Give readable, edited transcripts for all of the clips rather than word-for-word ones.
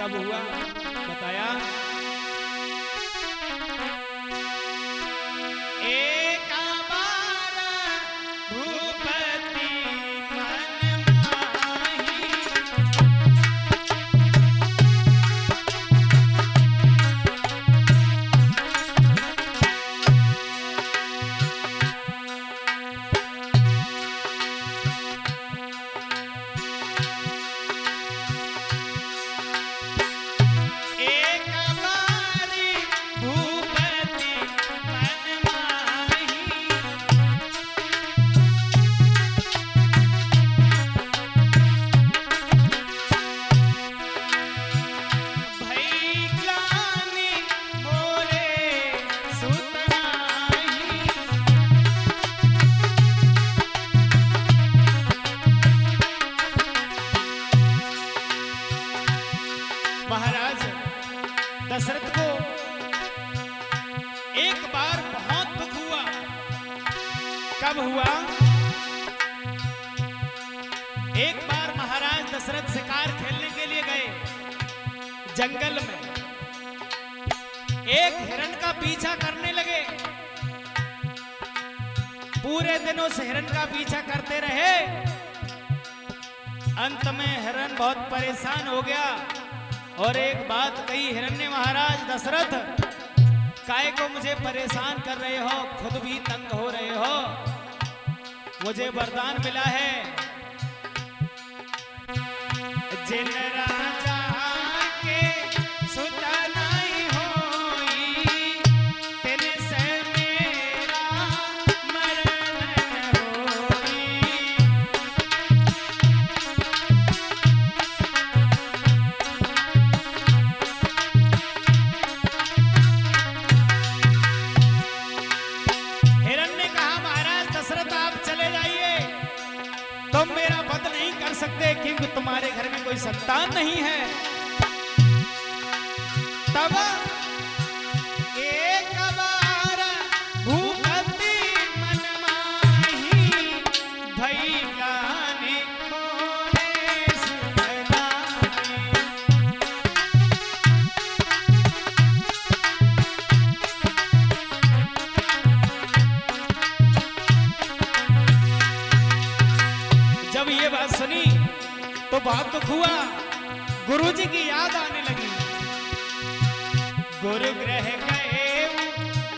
कब हुआ बताया। एक बार भूपति मन माही, महाराज दशरथ को एक बार बहुत दुख हुआ। कब हुआ? एक बार महाराज दशरथ शिकार खेलने के लिए गए जंगल में, एक हिरण का पीछा करने लगे। पूरे दिनों से हिरण का पीछा करते रहे। अंत में हिरण बहुत परेशान हो गया और एक बात कही हिरण ने, महाराज दशरथ, काहे को मुझे परेशान कर रहे हो, खुद भी तंग हो रहे हो। मुझे वरदान मिला है, जिन राजा के सुत नहीं होई, तिन से मेरा मरण होई। तुम मेरा वध नहीं कर सकते क्योंकि तुम्हारे घर में कोई संतान नहीं है। तब एक बार भूपति मन माही, भई गाने मोरे सुधनाई। जब ये बात सुनी तो बहुत दुख हुआ। गुरुजी की याद आने लगी। गुरु ग्रह गए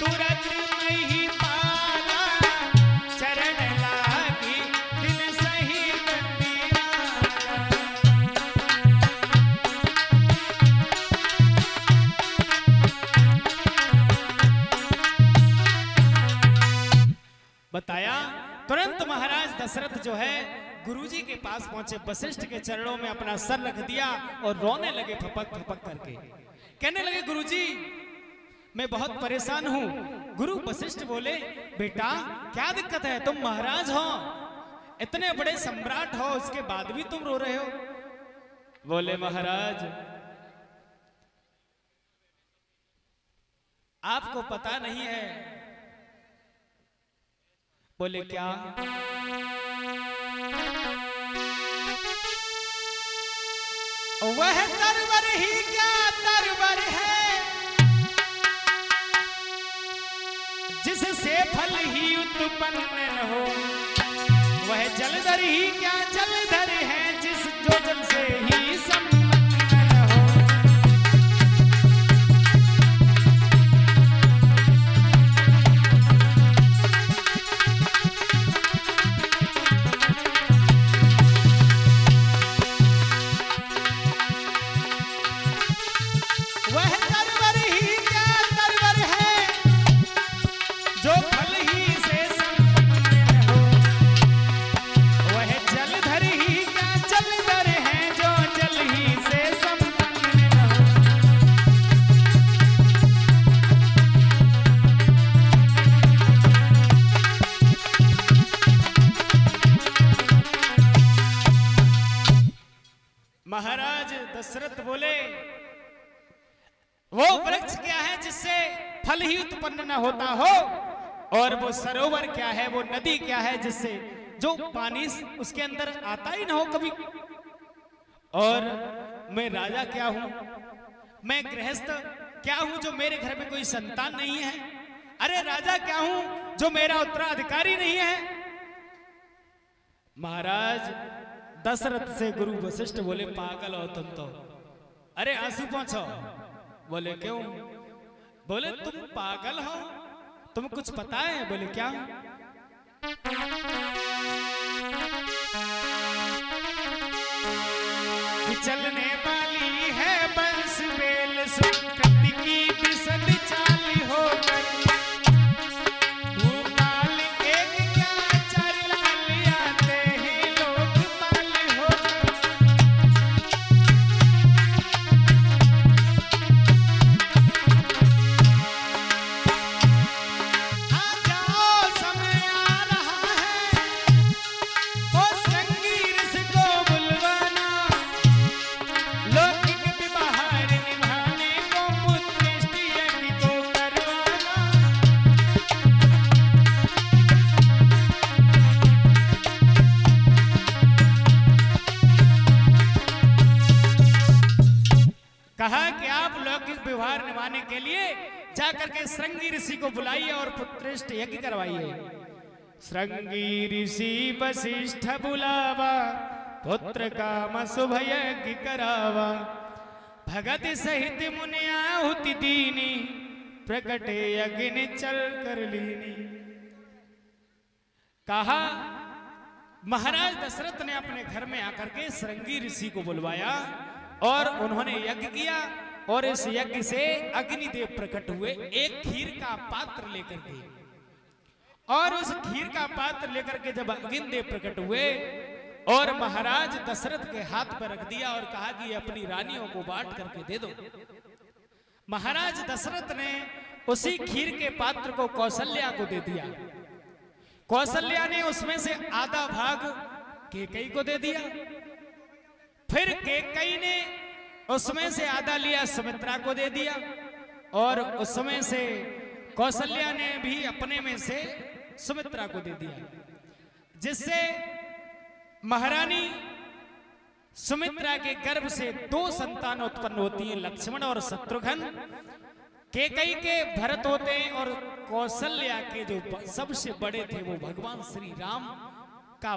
तुरंत नहीं पाला, चरण लागी दिल सहित दीवाना। बताया तुरंत महाराज दशरथ जो है गुरुजी के पास पहुंचे, वशिष्ठ के चरणों में अपना सर रख दिया और रोने लगे फपक फपक करके। कहने लगे, गुरुजी मैं बहुत परेशान हूं। गुरु वशिष्ठ बोले, बेटा क्या दिक्कत है, तुम महाराज हो, इतने बड़े सम्राट हो, उसके बाद भी तुम रो रहे हो। बोले, महाराज आपको पता नहीं है। बोले, क्या? वह तरवर ही क्या तरवर है, जिससे फल ही उत्पन्न हो। वह जलधर ही क्या जलधर है, जिस जो जल से ही संपन्न हो। महाराज दशरथ बोले, वो वृक्ष क्या है जिससे फल ही उत्पन्न न होता हो, और वो सरोवर क्या है, वो नदी क्या है जिससे जो पानी उसके अंदर आता ही ना हो कभी। और मैं राजा क्या हूं, मैं गृहस्थ क्या हूं जो मेरे घर में कोई संतान नहीं है, अरे राजा क्या हूं जो मेरा उत्तराधिकारी नहीं है। महाराज दशरथ से गुरु वशिष्ठ बोले पागल हो तुम तो, अरे आंसू पहुंचो। बोले क्यों? बोले तुम पागल हो, तुम कुछ पता है? बोले क्या? चलने वाली है बंस बेल संकट की बिसल चाल होकर, भूपाल एक क्या चार लाल आते हैं लोग पाल होकर। आ जाओ समय आ रहा है, ओ संगीर को बुलवाना, लौकिक विवाह निभाने को पुत्रष्टि यज्ञ को करवाना। कहा कि आप लौकिक व्यवहार निभाने के लिए जाकर के श्रृंगी ऋषि को बुलाइए और पुत्रष्ट यज्ञ करवाइए। श्रृंगी ऋषि वशिष्ठ बुलावा, पुत्र काम शुभ यज्ञ करावा, भगत सहित मुनि आहुति दीनी, प्रकटे यज्ञ चल कर लीनी। कहा महाराज दशरथ ने अपने घर में आकर के श्रृंगी ऋषि को बुलवाया और उन्होंने यज्ञ किया, और इस यज्ञ से अग्निदेव प्रकट हुए एक खीर का पात्र लेकर के, और उस खीर का पात्र लेकर के जब अग्निदेव प्रकट हुए और महाराज दशरथ के हाथ पर रख दिया और कहा कि अपनी रानियों को बांट करके दे दो। महाराज दशरथ ने उसी खीर के पात्र को कौशल्या को दे दिया। कौशल्या ने उसमें से आधा भाग कैकेयी को दे दिया, फिर कैकेयी ने उसमें से आधा लिया सुमित्रा को दे दिया, और उसमें से कौशल्या ने भी अपने में से सुमित्रा को दे दिया, जिससे महारानी सुमित्रा के गर्भ से 2 संतान उत्पन्न होती हैं, लक्ष्मण और शत्रुघ्न। कैकेयी के भरत होते हैं, और कौशल्या के जो सबसे बड़े थे वो भगवान श्री राम का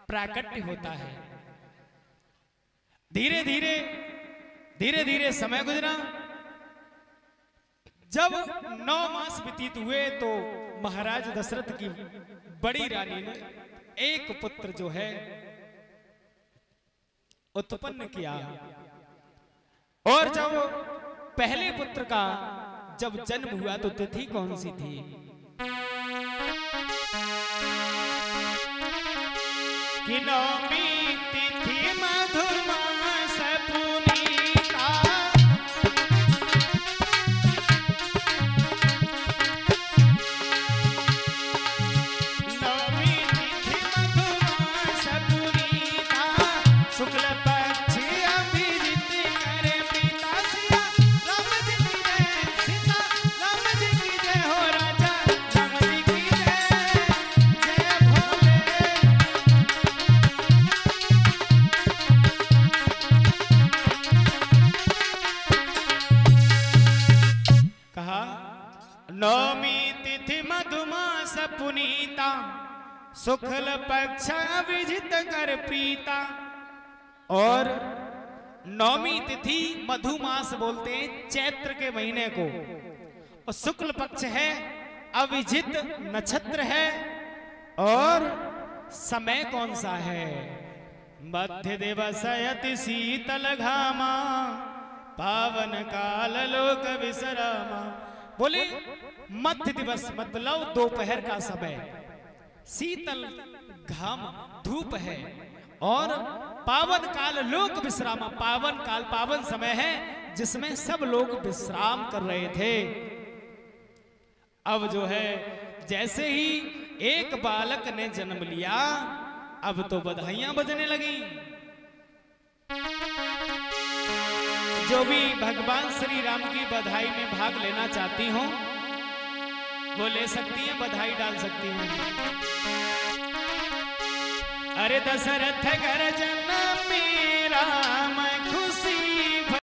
प्राकट्य होता है। धीरे धीरे समय गुजरा। जब 9 मास व्यतीत हुए तो महाराज दशरथ की बड़ी रानी ने एक पुत्र जो है उत्पन्न किया, और जब पहले पुत्र का जब जन्म हुआ तो तिथि कौन सी थी? कि नौमी तिथि मधुमास पुनीता, नौमी तिथि मधुमास पुनीता, शुक्ल पक्ष अभिजित करे पिता सिया, राम जी की जय, सीता राम जी की जय हो, राजा राम जी की जय, जय भोले। कहा नौमी तिथि मधुमास पुनीता, शुक्ल पक्ष अभिजित कर प्रीता। और नौमी तिथि मधुमास बोलते हैं चैत्र के महीने को, और शुक्ल पक्ष है, अभिजित नक्षत्र है, और समय कौन सा है? मध्य दिवस अति शीतल घामा, पावन काल लोक विश्रामा। बोले मध्य दिवस मतलब दोपहर का समय, शीतल घाम धूप है, और पावन काल लोक विश्रामा, पावन काल पावन समय है जिसमें सब लोग विश्राम कर रहे थे। अब जो है जैसे ही एक बालक ने जन्म लिया, अब तो बधाइयां बजने लगी। जो भी भगवान श्री राम की बधाई में भाग लेना चाहती हो वो ले सकती है, बधाई डाल सकती हैं। अरे दशरथ घर जन्मी राम,